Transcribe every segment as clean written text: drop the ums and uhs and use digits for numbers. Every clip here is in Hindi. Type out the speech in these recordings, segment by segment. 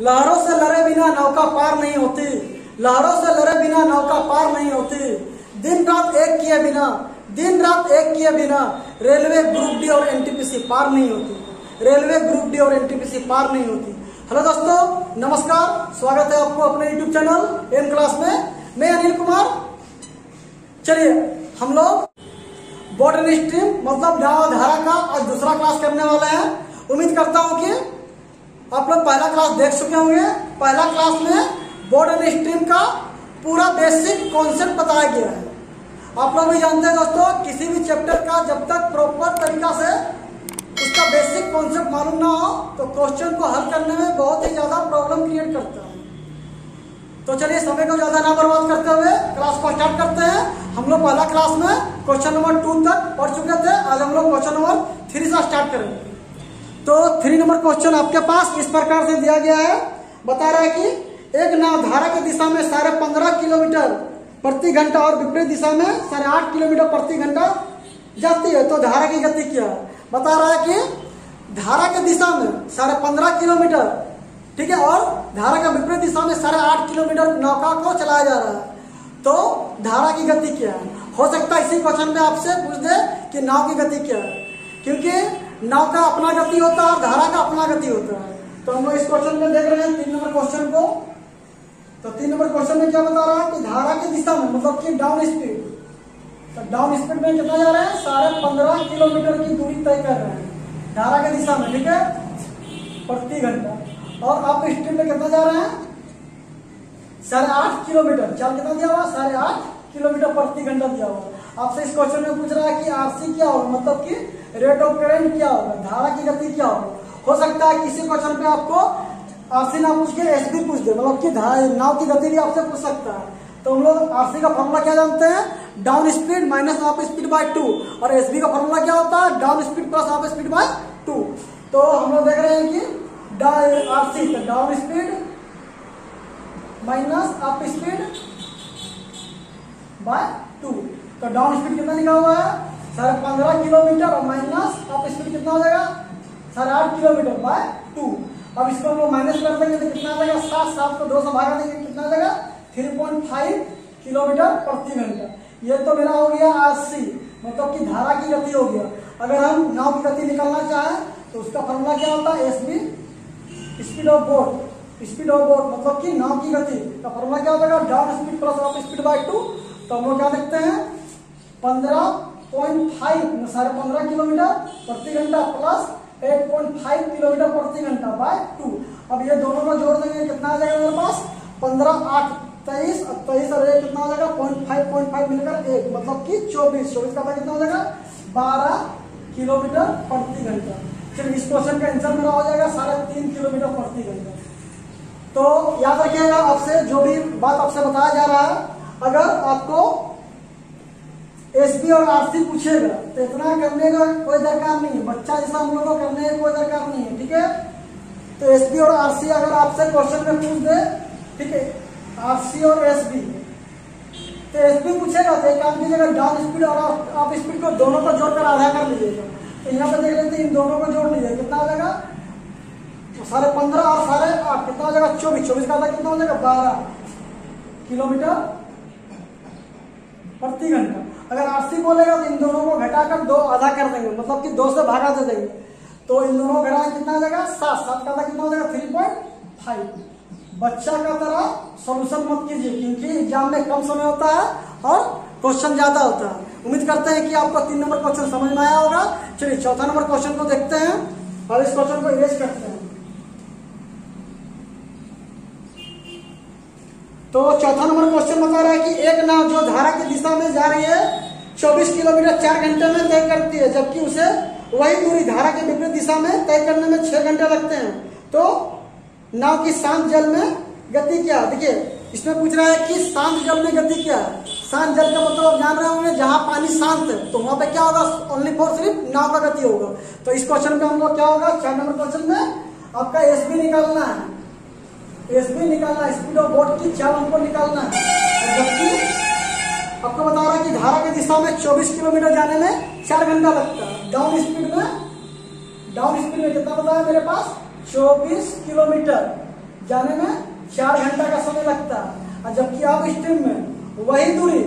लहरों से लड़े बिना नौका पार नहीं होती, लहरों से लड़े बिना नौका पार नहीं होती। दिन रात एक किए बिना, दिन रात एक किए बिना रेलवे ग्रुप डी और एनटीपीसी पार नहीं होती, रेलवे ग्रुप डी और एनटीपीसी पार नहीं होती। हेलो दोस्तों, नमस्कार, स्वागत है आपको अपने यूट्यूब चैनल एम क्लास में। मैं अनिल कुमार। चलिए हम लोग बॉटनी स्ट्रीम मतलब धारा का आज दूसरा क्लास करने वाले हैं। उम्मीद करता हूं कि आप लोग पहला क्लास देख चुके होंगे। पहला क्लास में बॉटनी स्ट्रीम का पूरा बेसिक कॉन्सेप्ट बताया गया है। आप लोग भी जानते हैं दोस्तों, किसी भी चैप्टर का जब तक प्रॉपर तरीका से उसका बेसिक कॉन्सेप्ट मालूम ना हो तो क्वेश्चन को हल करने में बहुत ही ज्यादा प्रॉब्लम क्रिएट करता है। तो चलिए समय को ज्यादा ना बर्बाद करते हुए क्लास को स्टार्ट करते हैं। हम लोग पहला क्लास में क्वेश्चन नंबर 2 तक पढ़ चुके थे। आज हम लोग क्वेश्चन नंबर 3 से स्टार्ट करेंगे। तो 3 नंबर क्वेश्चन आपके पास इस प्रकार से दिया गया है। बता रहा है कि एक नाव धारा की दिशा में 15.5 किलोमीटर प्रति घंटा और विपरीत दिशा में 8.5 किलोमीटर प्रति घंटा जाती है, तो धारा की गति क्या है। बता रहा है कि धारा की दिशा में 15.5 किलोमीटर, ठीक है, और धारा का विपरीत दिशा में 8.5 किलोमीटर नौका को चलाया जा रहा है, तो धारा की गति क्या है। हो सकता है इसी क्वेश्चन में आपसे पूछ दे कि नाव की गति क्या है, क्योंकि नाव का अपना गति होता है और धारा का अपना गति होता है। तो हम लोग इस क्वेश्चन में देख रहे हैं 3 नंबर क्वेश्चन को। तो 3 नंबर क्वेश्चन में क्या बता रहा है कि धारा की दिशा में मतलब कि डाउन स्पीड, तो डाउन स्पीड में कितना जा रहे हैं 15.5 किलोमीटर की दूरी तय कर रहे हैं धारा की दिशा में, ठीक है, प्रति घंटा। और अप स्पीड में कितना जा रहे हैं 8.5 किलोमीटर। चाल कितना दिया हुआ 8.5 किलोमीटर प्रति घंटा दिया हुआ। आपसे इस क्वेश्चन में पूछ रहा है कि आरसी क्या होगा, मतलब कि रेट ऑफ करंट क्या होगा, धारा की गति क्या होगा। हो सकता है किसी क्वेश्चन पे आपको आरसी ना पूछ के एसबी पूछ दे, मतलब कि नाव की गति भी आपसे पूछ सकता है। तो हम लोग आरसी का फॉर्मूला क्या जानते हैं, down speed minus up speed bye 2, और एसबी का फॉर्मूला क्या होता है, down speed plus up speed bye 2। तो हम लोग देख रहे हैं कि आरसी तो down speed minus up speed bye 2। तो डाउन स्पीड कितना लिखा हुआ है 15.5 किलोमीटर और माइनस अप स्पीड कितना हो जाएगा 8.5 किलोमीटर बाय 2। अब इसको हम लोग माइनस कर देंगे तो कितना आ जाएगा 7 को 2 से भागा देंगे, कितना आ जाएगा 3.5 किलोमीटर प्रति घंटा। ये तो मेरा हो गया आरसी, मतलब कि धारा की गति हो गया। अगर हम नाव की गति निकालना चाहें तो उसका फॉर्मूला क्या होता है, SB speed of boat, speed of boat मतलब कि नाव की गति का फॉर्मूला क्या होगा down speed plus up speed bye 2। तो हम लोग क्या देखते हैं 15.5 15.5 किलोमीटर प्रति घंटा प्लस 8.5 किलोमीटर प्रति घंटा बाय 2। अब ये दोनों को जोड़ देंगे, कितना आ जाएगा मेरे पास 15 8 23 और 1 कितना हो जाएगा 0.5 मिलकर 1, मतलब कि 24 का कितना हो जाएगा 12 किलोमीटर प्रति घंटा। चलिए इस क्वेश्चन का आंसर मेरा हो जाएगा 3.5 किलोमीटर प्रति घंटा। तो याद रखिएगा, आपसे जो भी बात आपसे बताया जा रहा है, अगर आपको एसबी और आरसी पूछेगा तो इतना करने का कोई दरकार नहीं है, बच्चा जैसा हम लोगों को करने का कोई दरकार नहीं है, ठीक है। तो एसबी और आरसी अगर आपसे क्वेश्चन में पूछ दे, ठीक है, आरसी और एसबी, तो एसबी पूछेगा तो एक काम कीजिएगा डाउन स्पीड और अप स्पीड को दोनों को जोड़कर आधा कर लीजिएगा। तो यहाँ पे देख लेते हैं, इन दोनों को जोड़ लीजिए, कितना हो जाएगा 15.5 और 8.5 कितना हो जाएगा 24 का आधा कितना हो जाएगा 12 किलोमीटर प्रति घंटा। अगर आरसी बोलेगा तो इन दोनों को घटाकर 2 आधा कर देंगे, मतलब कि 2 से भागा दे देंगे, तो इन दोनों को घटा कितना हो जाएगा 7 का आधा कितना हो जाएगा 3.5। बच्चा का तरह सॉल्यूशन मत कीजिए, क्योंकि एग्जाम में कम समय होता है और क्वेश्चन ज्यादा होता है। उम्मीद करते हैं कि आपको 3 नंबर क्वेश्चन समझ में आया होगा। चलिए 4था नंबर क्वेश्चन को देखते हैं और इस क्वेश्चन को इरेज करते हैं। तो 4था नंबर क्वेश्चन बता रहा है कि एक नाव जो धारा की दिशा में जा रही है 24 किलोमीटर 4 घंटे में तय करती है, जबकि उसे वही दूरी धारा के विपरीत दिशा में तय करने में 6 घंटे लगते हैं, तो नाव की शांत जल में गति क्या है। देखिए इसमें पूछ रहा है कि शांत जल में गति क्या है। शांत जल का मतलब आप जान रहे होंगे जहां पानी शांत है, तो वहां पे क्या होगा ओनली फॉर सिर्फ नाव का गति होगा। तो इस क्वेश्चन में हम लोग क्या होगा 4 नंबर क्वेश्चन में आपका एसबी निकालना है, एसबी निकालना है, स्पीड ऑफ बोट की चाल हमको निकालना है। जबकि आपको बता रहा है कि धारा की दिशा में 24 किलोमीटर जाने में 4 घंटा लगता है। डाउन स्पीड में कितना बताया मेरे पास 24 किलोमीटर जाने में 4 घंटा का समय लगता है, और जबकि अप स्ट्रीम में वही दूरी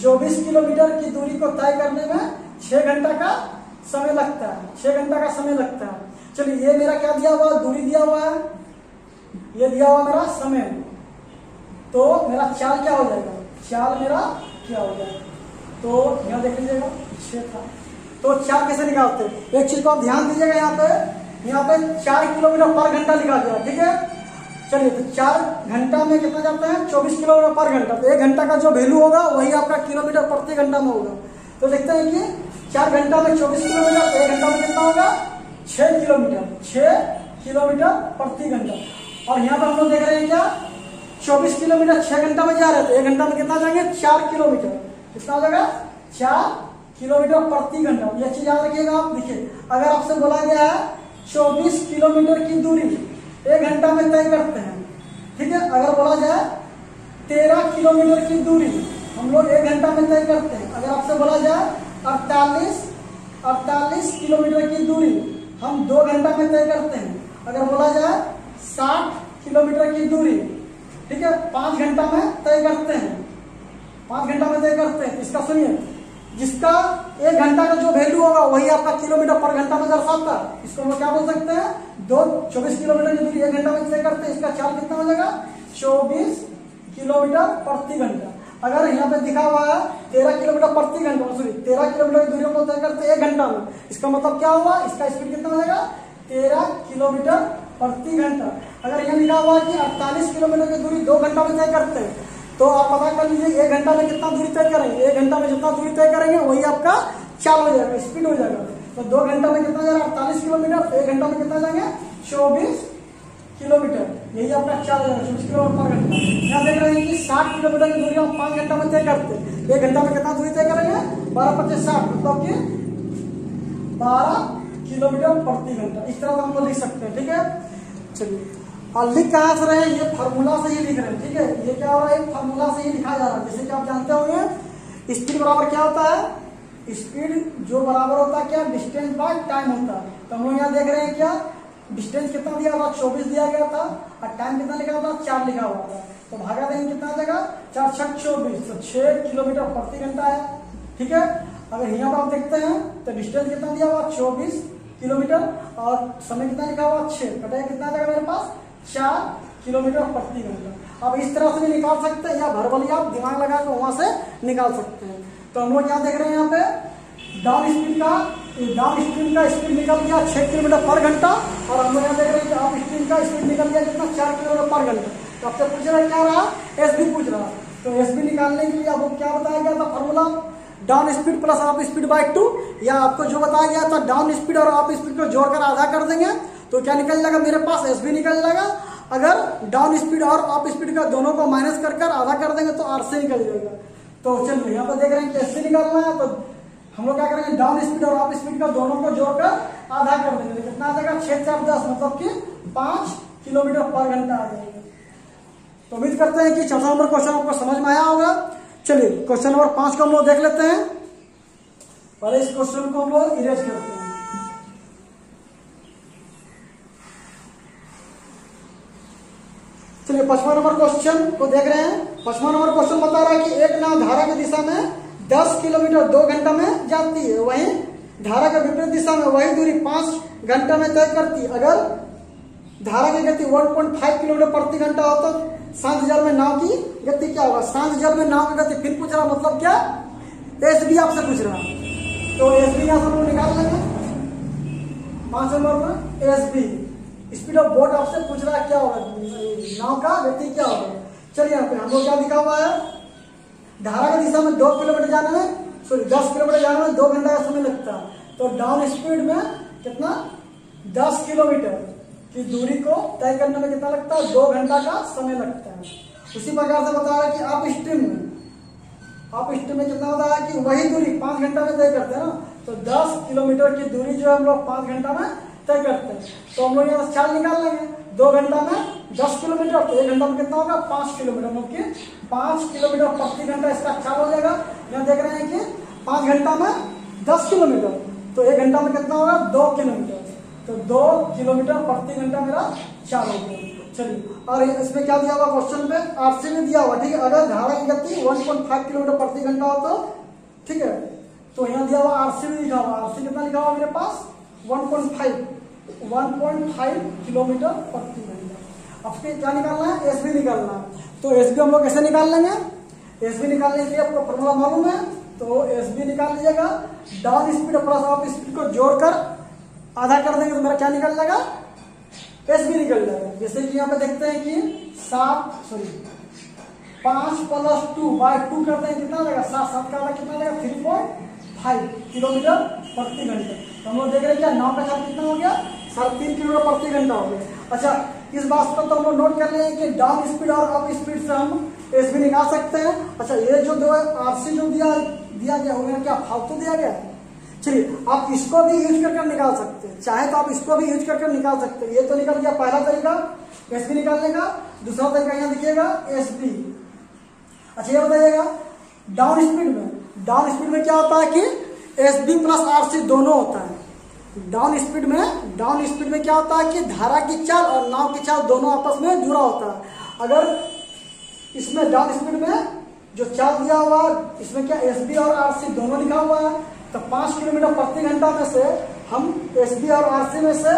24 किलोमीटर की दूरी को तय करने में 6 घंटा का समय लगता है, 6 घंटा का समय लगता है। चलिए ये मेरा क्या दिया हुआ, दूरी दिया हुआ है, ये दिया हुआ मेरा समय, तो मेरा चाल क्या हो जाएगा, चाल मेरा क्या हो जाएगा, तो यहाँ देख लीजिएगा 6 था। तो चाल कैसे निकालते हैं, एक चीज को आप ध्यान दीजिएगा, यहाँ पे 4 किलोमीटर पर घंटा लिखा गया, ठीक है। चलिए तो 4 घंटा में कितना जाता है, 24 किलोमीटर पर घंटा, तो 1 घंटा का जो वैल्यू होगा वही आपका किलोमीटर प्रति घंटा में होगा। तो देखते हैं कि 4 घंटा में 24 किलोमीटर, 1 घंटा में कितना होगा, 6 किलोमीटर प्रति घंटा। और यहाँ पर हम लोग देख रहे हैं क्या, 24 किलोमीटर 6 घंटा में जा रहे थे, 1 घंटा में कितना जाएंगे, 4 किलोमीटर, कितना हो जाएगा, 4 किलोमीटर प्रति घंटा। यह चीज याद रखिएगा आप। देखिए अगर आपसे बोला गया है 24 किलोमीटर की दूरी 1 घंटा में तय करते हैं, ठीक है। अगर बोला जाए 13 किलोमीटर की दूरी हम लोग 1 घंटा में तय करते हैं, अगर आपसे बोला जाए 48 किलोमीटर की दूरी हम 2 घंटा में तय करते हैं, अगर बोला जाए 60 किलोमीटर की दूरी, ठीक है, 5 घंटा में तय करते हैं, 5 घंटा में तय करते हैं। इसका सुनिए, जिसका 1 घंटा का जो वैल्यू होगा वही आपका किलोमीटर पर घंटा में दर्शाता है। इसको हम क्या बोल सकते हैं, 24 किलोमीटर की दूरी 1 घंटा में तय करते हैं, इसका चाल कितना हो जाएगा, 24 किलोमीटर प्रति घंटा। अगर यहाँ पे दिखा हुआ है 13 किलोमीटर प्रति घंटा, सॉरी 13 किलोमीटर की दूरी को तय करते हैं 1 घंटा में, इसका मतलब क्या हुआ, इसका स्पीड कितना हो जाएगा, 13 किलोमीटर प्रति घंटा। अगर यहाँ लिखा हुआ है कि 48 किलोमीटर की दूरी 2 घंटा में तय करते हैं, तो आप पता कर लीजिए 1 घंटा में कितना दूरी तय करेंगे, 1 घंटा में जितना दूरी तय करेंगे वही आपका चाल हो जाएगा, स्पीड हो जाएगा। तो 2 घंटा में कितना जाएगा, 48 किलोमीटर, 1 घंटा में कितना जाएंगे, 24 किलोमीटर, यही आपका चाल है, 24 किलोमीटर पर घंटा। यहाँ देख रहे हैं कि 60 किलोमीटर की दूरी हम 5 घंटा में तय करते हैं, 1 घंटा में कितना दूरी तय करेंगे, 12×5=60, मतलब कि 12 किलोमीटर प्रति घंटा। इस तरह से हम लोग लिख सकते हैं, ठीक है। चलिए और लिख कहाँ से रहे हैं, ये फार्मूला से ही लिख रहे हैं, ठीक है। ये क्या हो रहा है, फार्मूला से ही लिखा जा रहा है। जैसे कि आप जानते होंगे स्पीड बराबर क्या होता है, स्पीड जो बराबर होता है क्या, डिस्टेंस बाय टाइम होता है। तो हम लोग यहाँ देख रहे हैं क्या, डिस्टेंस कितना दिया हुआ, 24 दिया गया था, और टाइम कितना लिखा हुआ था, 4 लिखा हुआ था। तो भागा देंगे कितना आ जाएगा, 4×6=24, तो 6 किलोमीटर प्रति घंटा है, ठीक है। अगर यहाँ पर आप देखते हैं तो डिस्टेंस कितना दिया हुआ, 24 किलोमीटर, और समय कितना लिखा हुआ, 6, कटेगा कितना आ जाएगा मेरे पास, 4 किलोमीटर प्रति घंटा। अब इस तरह से भी निकाल सकते हैं, या वर्बली आप दिमाग लगा कर वहां से निकाल सकते हैं। तो हम लोग क्या देख रहे हैं, यहाँ पे डाउन स्ट्रीम का स्पीड निकल गया 6 किलोमीटर पर घंटा, और हम लोग यहाँ देख रहे हैं कि अप स्ट्रीम का स्पीड निकल गया कितना, 4 किलोमीटर पर घंटा। तो आपसे पूछ रहा है क्या रहा, एसबी पूछ रहा। तो एसबी निकालने के लिए आपको क्या बताया गया था, formula down speed plus up speed bye 2, या आपको जो बताया गया था डाउन स्पीड और अप स्पीड को जोड़कर आधा कर देंगे तो क्या निकल जाएगा, मेरे पास एसबी निकल जाएगा। अगर डाउन स्पीड और अप स्पीड का दोनों को माइनस कर आधा कर देंगे तो आरसी निकल जाएगा। तो चलिए यहाँ पर देख रहे हैं कि एससी निकालना है, तो हम लोग क्या करेंगे, डाउन स्पीड और अप स्पीड का दोनों को जोड़कर आधा कर देंगे, तो कितना आ जाएगा, 6×4=10, मतलब कि 5 किलोमीटर पर घंटा आ जाएगा। तो उम्मीद करते हैं कि चौथा नंबर क्वेश्चन आपको समझ में आया होगा। चलिए क्वेश्चन नंबर 5 को हम लोग देख लेते हैं। पहले इस क्वेश्चन को हम लोग इरेज करते हैं। चलिए 5वां नंबर क्वेश्चन को देख रहे हैं। 5वां नंबर क्वेश्चन बता रहा है कि एक नाव धारा की दिशा में 10 किलोमीटर 2 घंटा में जाती है, वहीं धारा के विपरीत दिशा में वही दूरी 5 घंटा में तय करती है। अगर धारा की गति 1.5 किलोमीटर प्रति घंटा हो तो शांत जल में नाव की गति क्या होगा। शांत जल में नाव की गति फिर पूछ रहा, मतलब क्या, एसबी आपसे पूछ रहा। तो एसबी यहां से हम लोग निकाल लेंगे। 5 नंबर में एसबी स्पीड ऑफ बोट आपसे पूछ रहा है क्या होगा, नाव का गति क्या होगा। चलिए यहाँ पे हम लोग क्या लिखा हुआ है, धारा की दिशा में 2 किलोमीटर जाने में, सॉरी 10 किलोमीटर जाने में 2 घंटा का समय लगता है। तो डाउन स्पीड में कितना, 10 किलोमीटर की दूरी को तय करने में कितना लगता है, 2 घंटा का समय लगता है। उसी प्रकार से बता रहा है कि अप स्ट्रीम में कितना होता है कि वही दूरी 5 घंटा में तय करते हैं ना। तो 10 किलोमीटर की दूरी जो हम लोग 5 घंटा में तय करते हैं। तो हम लोग यहाँ से चाल निकाल लेंगे, 2 घंटा में 10 किलोमीटर, तो 1 घंटा में कितना होगा, 5 किलोमीटर, मतलब कि 5 किलोमीटर प्रति घंटा इसका चाल हो जाएगा। यहाँ देख रहे हैं कि 5 घंटा में 10 किलोमीटर, तो 1 घंटा में कितना होगा, 2 किलोमीटर। तो 2 किलोमीटर प्रति घंटा मेरा चाल हो गया। चलिए, और इसमें क्या दिया हुआ क्वेश्चन पे, आरसी में दिया हुआ, ठीक है। अगर धारा की गति 1.5 किलोमीटर प्रति घंटा हो तो ठीक है, तो यहाँ दिया हुआ आरसी में लिखा हुआ, आरसी कितना लिखा हुआ मेरे पास 1.5 किलोमीटर प्रति घंटा। अब फिर क्या निकालना है, एसबी निकालना है। तो एसबी हम लोग कैसे निकाल लेंगे, एसबी निकालने के लिए आपको फॉर्मूला मालूम है, तो एसबी निकाल लीजिएगा। Down speed plus up speed को जोड़कर आधा कर देंगे तो मेरा क्या निकल जाएगा, एसबी निकल जाएगा। जैसे कि यहाँ पे देखते हैं कि 5 + 2/2 करते हैं, कितना लगेगा 7 का आधा कितना लगेगा 3.5 किलोमीटर प्रति घंटा। तो हम लोग देख रहे हैं क्या, नाव का चाल कितना हो गया 3.5 किलोमीटर प्रति घंटा हो गया। अच्छा, इस बात को तो हम लोग नोट कर रहे हैं कि डाउन स्पीड और अप स्पीड से हम एसबी निकाल सकते हैं। अच्छा, ये जो दो आरसी जो दिया गया वो क्या फालतू दिया गया है। चलिए, आप इसको भी यूज करके निकाल सकते हैं, चाहे तो आप इसको भी यूज करके निकाल सकते हैं। ये तो निकल गया पहला तरीका एसबी निकालने का। दूसरा तरीका यहाँ देखिएगा एसबी। अच्छा, ये बताइएगा डाउन स्पीड में क्या होता है कि एसबी प्लस आरसी दोनों होता है। डाउन स्पीड में क्या होता है कि धारा की चाल और नाव की चाल दोनों आपस में जुड़ा होता है। अगर इसमें डाउन स्पीड में जो चाल दिया हुआ, इसमें क्या एसबी और आरसी दोनों लिखा हुआ है, तो 5 किलोमीटर प्रति घंटा में से हम एसबी और आरसी में से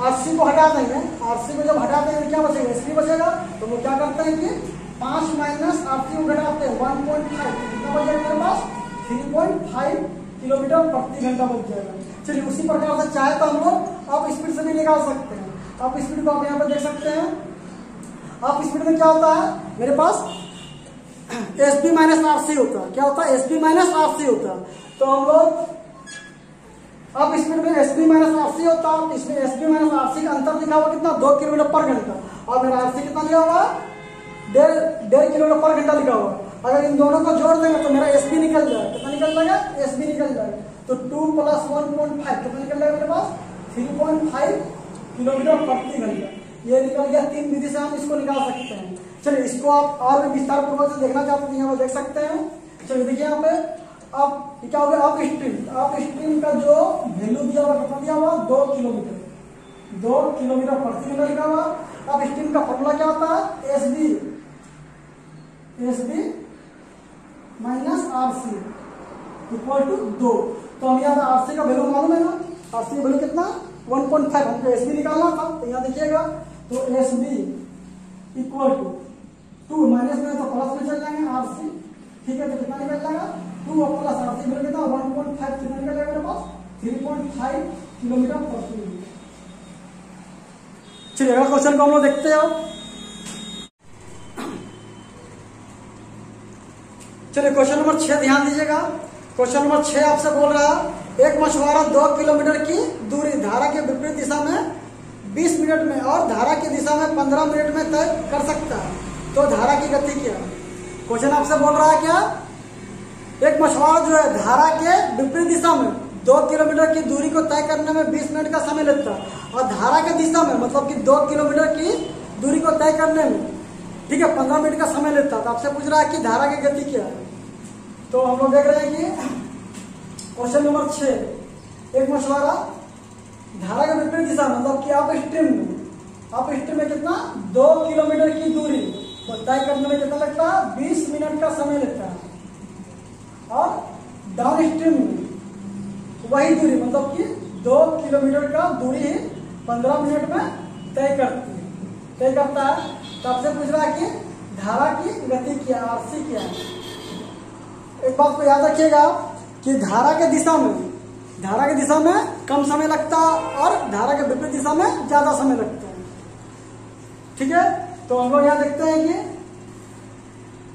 आरसी को हटा देंगे। आरसी को जब हटा देंगे क्या बचेगा, एसबी बचेगा। तो वो क्या करते हैं कि 5 माइनस आरसी को घटाते हैं 1.5, कितना बच जाएगा मेरे पास 3.5 किलोमीटर प्रति घंटा बच जाएगा। चलिए, उसी प्रकार से चाहे तो हम लोग अप स्पीड से भी निकाल सकते हैं। अप स्पीड को आप यहाँ पे देख सकते हैं। अप स्पीड में क्या होता है मेरे पास एसबी माइनस आरसी होता है। क्या होता है, एसबी माइनस आरसी होता है। तो हम लोग अब स्पीड में एसबी माइनस आरसी होता है, इसमें एसबी माइनस आरसी का अंतर लिखा हुआ कितना 2 किलोमीटर पर घंटा, और मेरा आरसी कितना लिखा हुआ 1.5 किलोमीटर पर घंटा लिखा हुआ। अगर इन दोनों को जोड़ देंगे तो मेरा एसबी निकल जाएगा, कितना निकल जाएगा, एसबी निकल जाएगा। तो 2 + 1.5 कितना निकल जाएगा मेरे पास 3.5 किलोमीटर प्रति घंटा। ये निकल गया। 3 विधि से हम इसको निकाल सकते हैं। चलिए, इसको आप और भी विस्तार पूर्वक से देखना चाहते हैं, यहाँ देख सकते हैं। चलिए देखिए यहाँ पे अब क्या हो गया, अप स्ट्रीम का जो वैल्यू दिया हुआ कितना दिया हुआ 2 किलोमीटर प्रति घंटा लिखा हुआ। अब स्ट्रीम का फॉर्मूला क्या होता है, SB minus RC equal to 2। तो हम यहाँ आरसी का वैल्यू मालूम है ना, आरसी का वैल्यू कितना 1.5, हमको एसबी निकालना था। तो यहाँ देखिएगा, तो एसबी इक्वल टू 2 माइनस में तो प्लस में चल जाएंगे आरसी, ठीक है। तो कितना निकल जाएगा 2 और प्लस आरसी मिल कितना 1.5, कितना निकल जाएगा मेरे पास 3.5 किलोमीटर प्रति घंटा। चलिए, अगला क्वेश्चन को हम लोग देखते हैं। चलिए, क्वेश्चन नंबर 6 ध्यान दीजिएगा। क्वेश्चन नंबर 6 आपसे बोल रहा है, एक मछुआरा 2 किलोमीटर की दूरी धारा के विपरीत दिशा में 20 मिनट में और धारा की दिशा में 15 मिनट में तय कर सकता है, तो धारा की गति क्या है। क्वेश्चन आपसे बोल रहा है क्या, एक मछुआरा जो है धारा के विपरीत दिशा में 2 किलोमीटर की दूरी को तय करने में 20 मिनट का समय लगता है, और धारा के दिशा में मतलब कि 2 किलोमीटर की दूरी को तय करने में ठीक है 15 मिनट का समय लेता है। तो आपसे पूछ रहा है कि धारा की गति क्या है। तो हम लोग देख रहे हैं कि क्वेश्चन नंबर 6, एक मछुआरा धारा के विपरीत दिशा मतलब कि अप स्ट्रीम में कितना 2 किलोमीटर की दूरी को तय करने में कितना लगता है 20 मिनट का समय लगता है, और डाउन स्ट्रीम में वही दूरी मतलब कि 2 किलोमीटर का दूरी 15 मिनट में तय करता है। तो आपसे पूछ रहा है कि धारा की गति क्या, आरसी क्या है। एक बात को याद रखिएगा कि धारा के दिशा में कम समय लगता है और धारा के विपरीत दिशा में ज्यादा समय लगता है, ठीक है। तो हम लोग यहाँ देखते हैं कि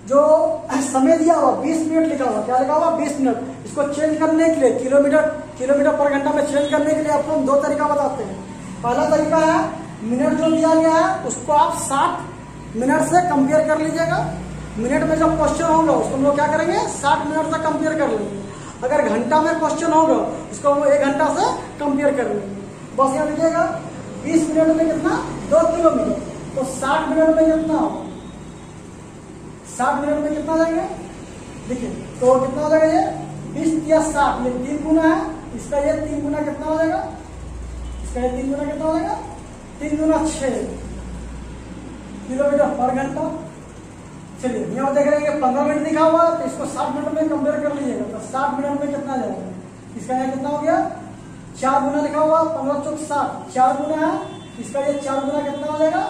जो समय दिया हुआ 20 मिनट लिखा हुआ, क्या लिखा हुआ 20 मिनट। इसको चेंज करने के लिए किलोमीटर पर घंटा में चेंज करने के लिए आपको हम 2 तरीका बताते हैं। पहला तरीका है मिनट जो दिया गया है उसको आप 60 मिनट से कंपेयर कर लीजिएगा। मिनट में जब क्वेश्चन होगा उसको हम लोग क्या करेंगे 60 मिनट से कंपेयर कर लेंगे। अगर घंटा में क्वेश्चन होगा उसको हम 1 घंटा से कंपेयर कर लेंगे। बस यहाँ लिखिएगा 20 मिनट में कितना 2 किलोमीटर, तो 60 मिनट में कितना होगा 60 मिनट में कितना जाएंगे देखिए, तो कितना हो जाएगा ये 20 या 60, ये 3 गुना है इसका, ये 3 गुना कितना हो जाएगा इसका ये 3 गुना कितना हो जाएगा, 3 गुना 6 किलोमीटर पर घंटा। चलिए यहाँ देख रहे हैं कि 15 मिनट लिखा हुआ है, तो इसको 60 मिनट में कंपेयर कर लीजिएगा, तो 60 मिनट में कितना जाएगा, इसका यहाँ कितना हो गया, 4 गुना लिखा हुआ, 15 चौक 60, 4 गुना है, इसका ये 4 गुना कितना हो जाएगा,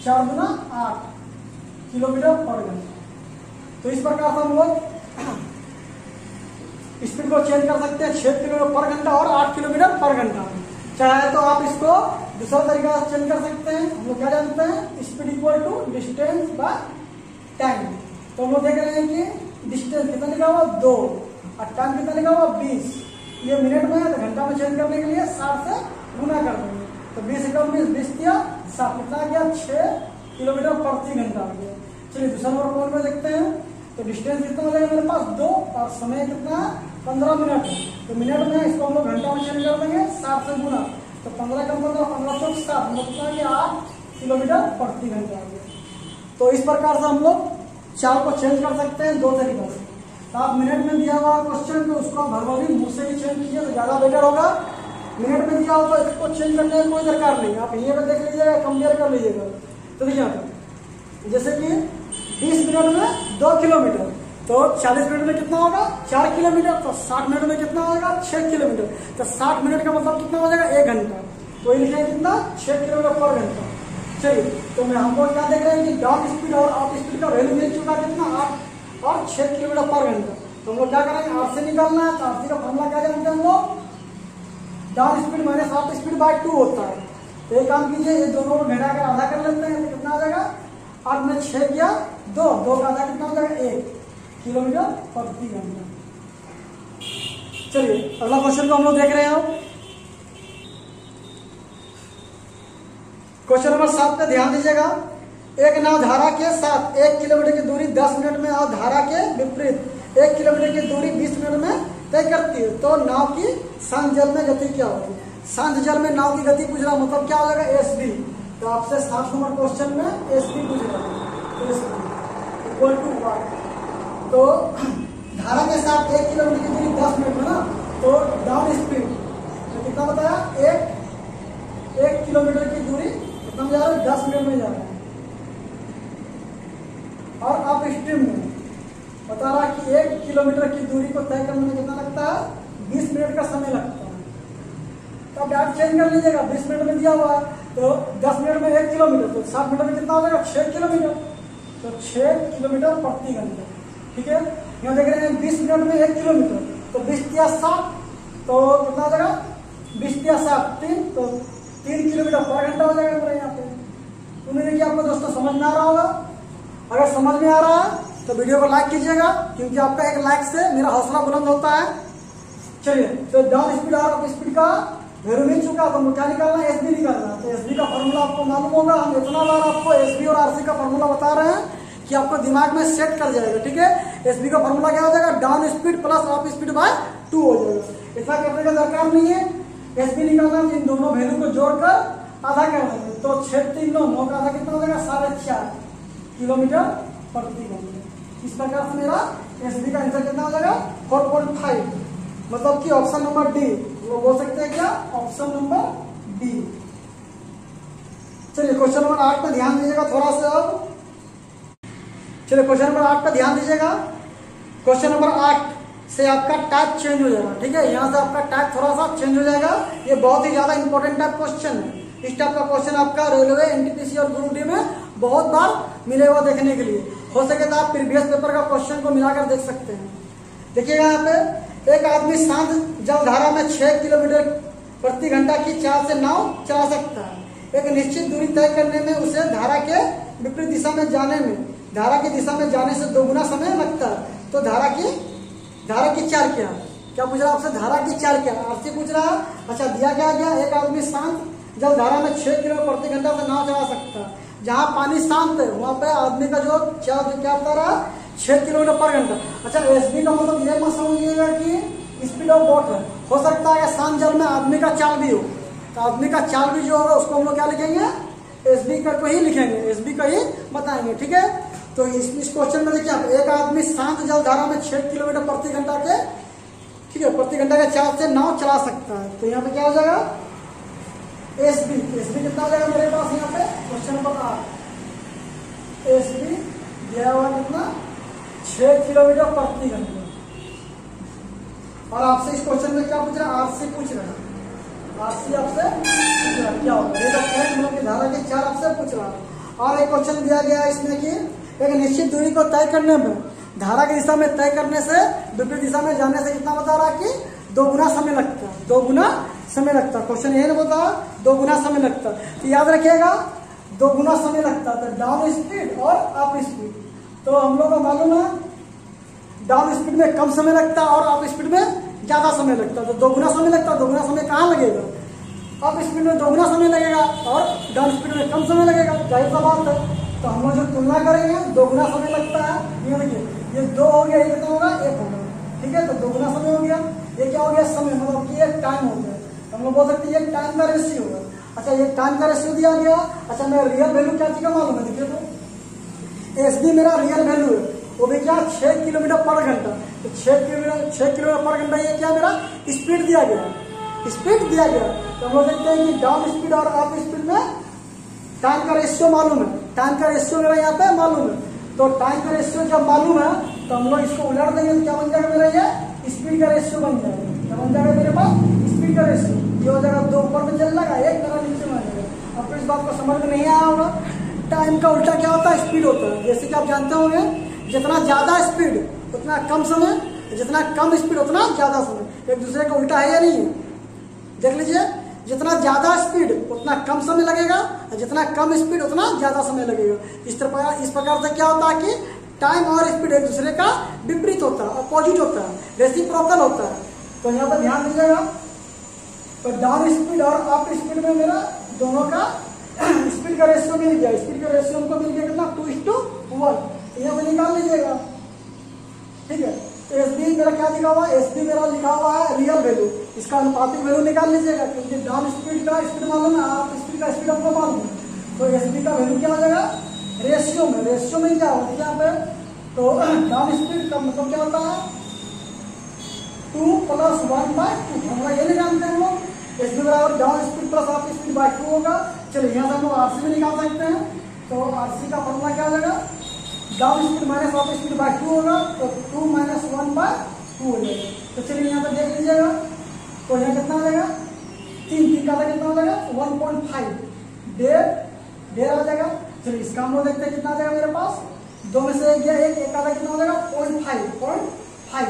4 गुना 8 किलोमीटर पर घंटा। तो इस प्रकार से हम लोग स्पीड को चेंज कर सकते हैं 6 किलोमीटर पर घंटा और 8 किलोमीटर पर घंटा। चाहे तो आप इसको दूसरा तरीका से चेंज कर सकते हैं। हम लोग क्या जानते हैं, speed equal to distance by time. तो हम लोग देख रहे हैं कि डिस्टेंस कितना लिखा हुआ 2 और टाइम कितना लिखा हुआ 20। ये मिनट में है तो घंटा में चेंज करने के लिए 60 से गुना कर देंगे, तो 20 एकम 20 दिया 60 कितना आ गया, 6 किलोमीटर प्रति घंटा आ गया। चलिए दूसरा नंबर पॉइंट में देखते हैं। तो डिस्टेंस कितना हो जाएगा मेरे पास 2 और समय कितना 15 मिनट है, तो मिनट में इसको हम लोग घंटा में चेंज कर देंगे 60 से गुना, तो 15 कम 15 15 चौक 60 मतलब 8 किलोमीटर प्रति घंटा आ गया। तो इस प्रकार से हम लोग चाल को चेंज कर सकते हैं 2 तरीकों से। तो आप मिनट में दिया हुआ क्वेश्चन तो उसको भरभरी मुंह से ही चेंज कीजिए तो ज्यादा बेटर होगा। मिनट में दिया हो तो इसको चेंज करने की कोई दरकार नहीं, आप ये पे देख लीजिएगा, कंपेयर कर लीजिएगा। तो देखिए जैसे कि 20 मिनट में 2 किलोमीटर, तो 40 मिनट में कितना होगा 4 किलोमीटर, तो 60 मिनट में कितना होगा 6 किलोमीटर, तो 60 मिनट का मतलब कितना हो जाएगा 1 घंटा, तो ये लिखे कितना 6 किलोमीटर पर घंटा। चलिए तो मैं हमको क्या देख रहे हैं कि डाउन स्पीड और अप स्पीड का वैल्यू मिल चुका कितना 8 और 6 किलोमीटर पर घंटा। तो हम लोग क्या करेंगे, 8 से निकालना है, तो 8 का फॉर्मूला क्या जानते हैं हम लोग, down speed minus up speed bye 2 होता है। तो एक काम कीजिए, ये दोनों को घटाकर आधा कर लेते हैं, तो कितना आ जाएगा 8 में 6 किया 2 का आधा कितना हो जाएगा 1 किलोमीटर प्रति घंटा। चलिए अगला क्वेश्चन को हम लोग देख रहे हैं। क्वेश्चन नंबर 7 पे ध्यान दीजिएगा। एक नाव धारा के साथ 1 किलोमीटर की दूरी 10 मिनट में और धारा के विपरीत 1 किलोमीटर की दूरी 20 मिनट में तय करती है, तो नाव की शांत जल में गति क्या होगी। शांत जल में नाव की गति पूछ रहा, मतलब क्या हो जाएगा एसबी। तो आपसे 7 नंबर क्वेश्चन में एसबी पूछ रहा है, इक्वल टू व्हाट। तो धारा के साथ 1 किलोमीटर की दूरी 10 मिनट में ना, तो डाउन स्पीड तो कितना बताया 1 किलोमीटर की दूरी कितना जा रहा है 10 मिनट में जा रहा है, और अप स्ट्रीम में बता रहा कि 1 किलोमीटर की दूरी को तय करने में कितना लगता है 20 मिनट का समय लगता है। तो आप डायरेक्ट चेंज कर लीजिएगा, 20 मिनट में दिया हुआ है तो 10 मिनट में 1 किलोमीटर, तो 60 मिनट में कितना हो जाएगा 6 किलोमीटर, तो 6 किलोमीटर प्रति घंटा। ठीक है, यहाँ देख रहे हैं 20 मिनट में 1 किलोमीटर, तो 20 या 60 तो कितना हो जाएगा 20 या 60 3, तो 3 किलोमीटर पर घंटा हो जाएगा मेरे यहाँ पे। उम्मीद है कि आपको दोस्तों समझ में आ रहा होगा। अगर समझ में आ रहा है तो वीडियो को लाइक कीजिएगा, क्योंकि आपका एक लाइक से मेरा हौसला बुलंद होता है। चलिए तो डाउन स्पीड और अप स्पीड का वैल्यू मिल चुका, तो क्या निकालना है एसबी निकालना। तो एसबी का फॉर्मूला आपको मालूम होगा, हम इतना बार आपको एसबी और आरसी का फॉर्मूला बता रहे हैं कि आपको दिमाग में सेट कर जाएगा। ठीक है, एसबी का फॉर्मूला क्या हो जाएगा down speed plus up speed bye 2 हो जाएगा। इतना करने का दरकार नहीं है, एसबी निकालना तो इन दोनों वैल्यू को जोड़कर आधा कर देंगे, तो 6 3 9 का आधा कितना हो जाएगा 4.5 किलोमीटर प्रति घंटा। इस प्रकार से मेरा एसबी का आंसर कितना हो जाएगा 4.5, मतलब कि ऑप्शन नंबर डी, वो बोल सकते हैं क्या ऑप्शन नंबर डी। चलिए क्वेश्चन नंबर 8 पे ध्यान दीजिएगा थोड़ा सा। अब चलिए क्वेश्चन नंबर 8 पे ध्यान दीजिएगा। क्वेश्चन नंबर 8 से आपका टाइप चेंज हो जाएगा। ठीक है, यहाँ से आपका टाइप थोड़ा सा चेंज हो जाएगा। ये बहुत ही ज्यादा इंपॉर्टेंट टाइप क्वेश्चन है। इस टाइप का क्वेश्चन आपका रेलवे एनटीपीसी और ग्रुप डी में बहुत बार मिलेगा देखने के लिए। हो सके तो आप प्रीवियस पेपर का क्वेश्चन को मिलाकर देख सकते हैं। देखिएगा यहाँ पे एक आदमी शांत जल धारा में 6 किलोमीटर प्रति घंटा की चाल से नाव चला सकता है। एक निश्चित दूरी तय करने में उसे धारा के विपरीत दिशा में जाने में, धारा की दिशा में जाने से 2 गुना समय लगता है। तो धारा की चाल क्या पूछ रहा है आपसे, धारा की चाल क्या आरसी पूछ रहा है। अच्छा दिया क्या गया, एक आदमी शांत जल धारा में 6 किलोमीटर प्रति घंटा से नाव चला सकता है। जहाँ पानी शांत है वहां पे आदमी का जो क्या बता रहा है 6 किलोमीटर पर घंटा। अच्छा एसबी का मतलब ये मत समझिएगा कि स्पीड ऑफ बोट है। हो सकता है शांत जल में आदमी का चाल भी हो, तो आदमी का चाल भी जो होगा उसको हम लोग क्या लिखेंगे एसबी का को ही लिखेंगे, एसबी का ही बताएंगे। ठीक है, तो इस क्वेश्चन में देखिए आप एक आदमी शांत जल धारा में 6 किलोमीटर प्रति घंटा के, ठीक है, प्रति घंटा के चाल से नाव चला सकता है। तो यहाँ पे क्या हो जाएगा एस बी कितना हो जाएगा मेरे पास यहाँ पे क्वेश्चन नंबर 8। एस बी दिया हुआ कितना 6 किलोमीटर प्रति घंटे। और आपसे इस क्वेश्चन में क्या पूछ रहा है, आरसी पूछ रहा है। आरसी आपसे पूछ रहा है क्या होगा, ये तो करंट मतलब की धारा के 4 आपसे पूछ रहा है। और एक क्वेश्चन दिया गया है इसमें कि एक निश्चित दूरी को तय करने में धारा की दिशा में तय करने से विपरीत दिशा में जाने से कितना बता रहा है कि 2 गुना समय लगता है। 2 गुना समय लगता है। क्वेश्चन यही नहीं बता 2 गुना समय लगता है। तो याद रखिएगा 2 गुना समय लगता है। तो डाउन स्पीड और अप स्पीड, तो हम लोग को मालूम है डाउन स्पीड में कम समय लगता है और अप स्पीड में ज्यादा समय लगता है। तो 2 गुना समय लगता है। 2 गुना समय कहाँ लगेगा, अप स्पीड में 2 गुना समय लगेगा और डाउन स्पीड में कम समय लगेगा। जाहिर सा बात है। तो हम लोग जो तुलना करेंगे 2 गुना समय लगता है। ये देखिए ये 2 हो गया, ये कितना होगा 1 होगा। ठीक है, तो 2 गुना समय हो गया। ये क्या हो गया समय, मतलब कि ये टाइम हो गया। हम लोग बोल सकते हैं ये टाइम का रेशियो होगा। अच्छा ये टाइम का रेशियो दिया गया। अच्छा मेरा रियल वैल्यू क्या चीज का मालूम है, देखिए तो एस बी मेरा रियल वैल्यू है, वो भी क्या 6 किलोमीटर पर घंटा। तो 6 किलोमीटर पर घंटा ये क्या मेरा स्पीड दिया गया, स्पीड दिया गया। तो हम लोग देखते हैं कि डाउन स्पीड और अप स्पीड में टाइम का रेशियो मालूम है। टाइम का रेशियो मेरा यहाँ पे मालूम है। तो टाइम का रेशियो जब मालूम है तो हम लोग इसको उलट देंगे तो क्या बन जाएगा मेरा, ये स्पीड का रेशियो बन जाएगा। क्या बन जाएगा मेरे पास, स्पीड का रेशियो। ये हो जाएगा 2 ऊपर में चल जाएगा, 1 मेरा नीचे में आ जाएगा। आपको इस बात को समझ में नहीं आया होगा। टाइम का उल्टा क्या होता है, स्पीड होता है। जैसे कि आप जानते होंगे जितना ज्यादा स्पीड उतना कम समय, जितना कम स्पीड उतना ज्यादा समय। एक दूसरे का उल्टा है या नहीं, देख लीजिए। जितना ज्यादा स्पीड उतना कम समय लगेगा, जितना कम स्पीड उतना ज्यादा समय लगेगा। इस प्रकार से क्या होता है कि टाइम और स्पीड एक दूसरे का विपरीत होता है, अपोजिट होता है, रेसिप्रोकल होता है। तो यहाँ पर ध्यान दीजिएगा। तो डाउन स्पीड और अप स्पीड में मेरा दोनों का स्पीड का रेशियो मिल गया। स्पीड का रेशियो हमको मिल गया कितना 2:1। यहाँ पे निकाल लीजिएगा। ठीक है, एस बी मेरा क्या लिखा हुआ है, एस बी मेरा लिखा हुआ है रियल वैल्यू। इसका अनुपातिक वैल्यू निकाल लीजिएगा, क्योंकि डाउन स्पीड का स्पीड मालूम है, आप स्पीड का स्पीड आपको मालूम है। तो एस बी का वैल्यू क्या हो जाएगा रेशियो में। रेशियो में क्या होता है यहाँ पे, तो डाउन स्पीड का मतलब क्या होता है 2 + 1/2। हमारा ये नहीं जानते हम लोग। एस बी बराबर down speed plus up speed bye 2 होगा। चलिए यहाँ से हम लोग आरसी में निकाल सकते हैं। तो आरसी का फॉर्मूला क्या हो जाएगा, down speed minus up speed bye 2 होगा। तो 2 - 1/2 हो जाएगा। तो चलिए यहाँ पे देख लीजिएगा। तो यहाँ कितना हो जाएगा 3 का कितना हो जाएगा 1.5 डेढ़ आ जाएगा। चलिए इसका हम लोग देखते हैं कितना आ जाएगा मेरे पास। 2 में से 1 गया, एक आधा कितना हो जाएगा 0.5।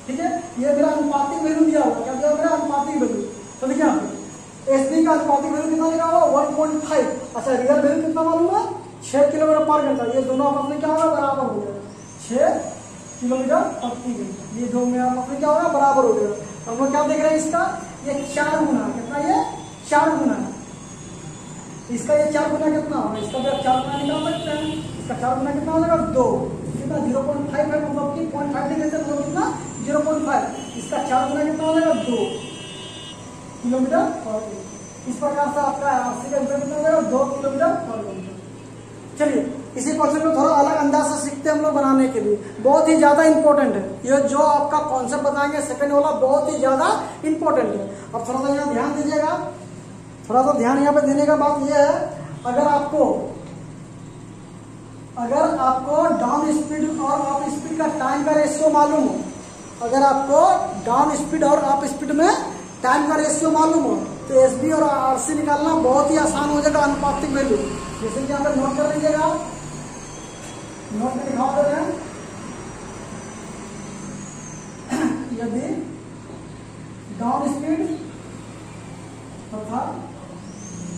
ठीक है, ये मेरा अनुपातिक वैल्यू दिया हुआ। क्या दिया मेरा अनुपातिक वैल्यू। तो देखिए यहाँ पे एस बी का अनुपातिक वैल्यू कितना लिखा हुआ 1.5। अच्छा रियल वैल्यू कितना मालूम है 6 किलोमीटर पर घंटा। ये दोनों आपस में क्या होगा बराबर हो जाएगा 6 किलोमीटर प्रति घंटा। ये दो में आपस में क्या होगा बराबर हो जाएगा। हम लोग क्या देख रहे हैं इसका, ये 4 गुना कितना, ये 4 गुना है। इसका ये 4 गुना कितना होगा, इसका भी आप 4 गुना निकाल सकते हैं। इसका 4 गुना कितना हो जाएगा 2, कितना 0.5 है, मतलब कि 0.5 लिखे थे मतलब कितना 0.5। इसका 4 गुना कितना हो जाएगा 2 किलोमीटर पर। इस प्रकार से आपका आरसी का आंसर कितना हो जाएगा 2 किलोमीटर पर घंटा। चलिए इसी क्वेश्चन को थोड़ा अलग अंदाज से सीखते हैं हम लोग बनाने के लिए। बहुत ही ज्यादा इंपॉर्टेंट है ये जो आपका कॉन्सेप्ट बताएंगे सेकंड वाला, बहुत ही ज्यादा इंपॉर्टेंट है। अब थोड़ा सा यहाँ ध्यान दीजिएगा। थोड़ा सा ध्यान यहाँ पे देने का बात यह है, अगर आपको डाउन स्पीड और अप स्पीड का टाइम का रेशियो मालूम हो, अगर आपको डाउन स्पीड और अप स्पीड में टाइम का रेशियो मालूम हो, तो एस बी और आरसी निकालना बहुत ही आसान हो जाएगा अनुपातिक वैल्यू। जैसे कि यहाँ पे नोट कर लीजिएगा, नोट में दिखा दे रहे हैं। यदि डाउन स्पीड तथा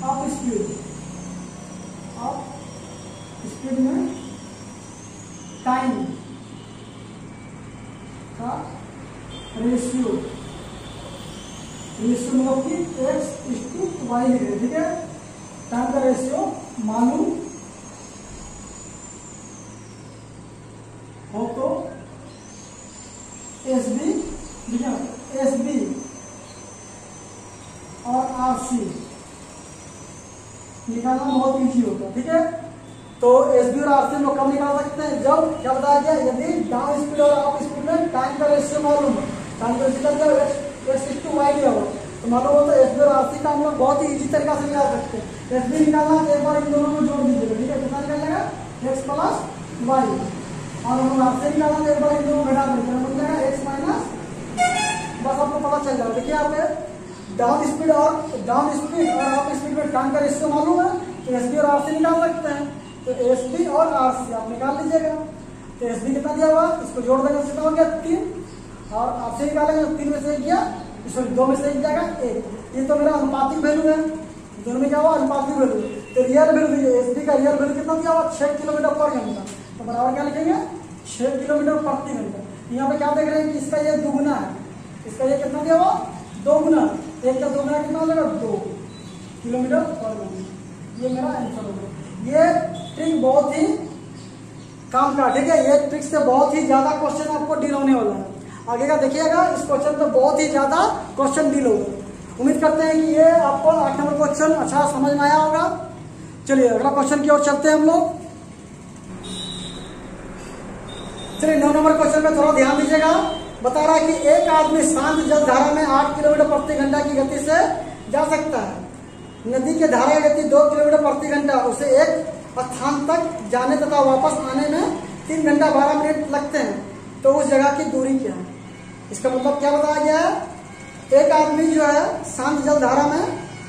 अप स्पीड में टाइम का रेशियो मतलब कि x/y है, ठीक है। टाइम का रेशियो मालूम हो तो एस बी और आरसी निकालना बहुत ईजी होता है, ठीक है। तो एस बी और आरसी लोग कब निकाल सकते हैं, जब क्या बताया गया, यदि डाउन स्पीड और अप स्पीड में टाइम का रेशियो मालूम है। टाइम का रेशियो x/y दिया हुआ, तो मालूम हो तो एस बी और आर सी का हम लोग बहुत ही इजी तरीका से निकाल सकते हैं। एस बी निकालना तो एक बार इन दोनों को जोड़ दीजिएगा, ठीक है, कितना निकलेगा एक्स प्लस वाई, और हम आर सी निकालना तो एक बार इन दोनों घटा देंगे, बन जाएगा एक्स माइनस, बस आपको पता चल जाएगा। देखिए यहाँ पे डाउन स्पीड और अप स्पीड में टाइम का रेशियो मालूम है, तो एस बी और आर सी निकाल सकते हैं। तो एस बी और आर सी आप निकाल लीजिएगा। तो एस बी कितना दिया हुआ, इसको जोड़ देंगे, कितना हो गया 3, और आर सी निकालेंगे 3 में से 1 गया, सॉरी 2 में से 1 जाएगा 1। ये तो मेरा अनुपातिक वैल्यू है, दोनों में क्या हुआ अनुपातिक वैल्यू। तो रियल वैल्यू दीजिए, एस बी का रियल वैल्यू कितना दिया हुआ 6 किलोमीटर पर घंटा, तो बराबर क्या लिखेंगे 6 किलोमीटर प्रति घंटा। यहाँ पे क्या देख रहे हैं कि इसका ये दुगुना है, इसका ये कितना दिया हुआ 2 गुना, 1 का 2 गुना कितना हो जाएगा 2 किलोमीटर पर घंटा। ये मेरा आंसर होगा। ये ट्रिक बहुत ही काम का, ठीक है, ये ट्रिक से बहुत ही ज्यादा क्वेश्चन आपको डील होने वाला है। आगे का देखिएगा, इस क्वेश्चन पे बहुत ही ज्यादा क्वेश्चन डील होगा। उम्मीद करते हैं कि ये आपको 8 नंबर क्वेश्चन अच्छा समझ में आया होगा। चलिए अगला क्वेश्चन की ओर चलते हैं हम लोग। चलिए 9 नंबर क्वेश्चन में थोड़ा ध्यान दीजिएगा। बता रहा है कि एक आदमी शांत जल धारा में 8 किलोमीटर प्रति घंटा की गति से जा सकता है। नदी के धारा की गति 2 किलोमीटर प्रति घंटा, उसे एक स्थान तक जाने तथा वापस आने में 3 घंटा 12 मिनट लगते हैं, तो उस जगह की दूरी क्या है। इसका मतलब क्या बताया गया है, एक आदमी जो है शांत जल धारा में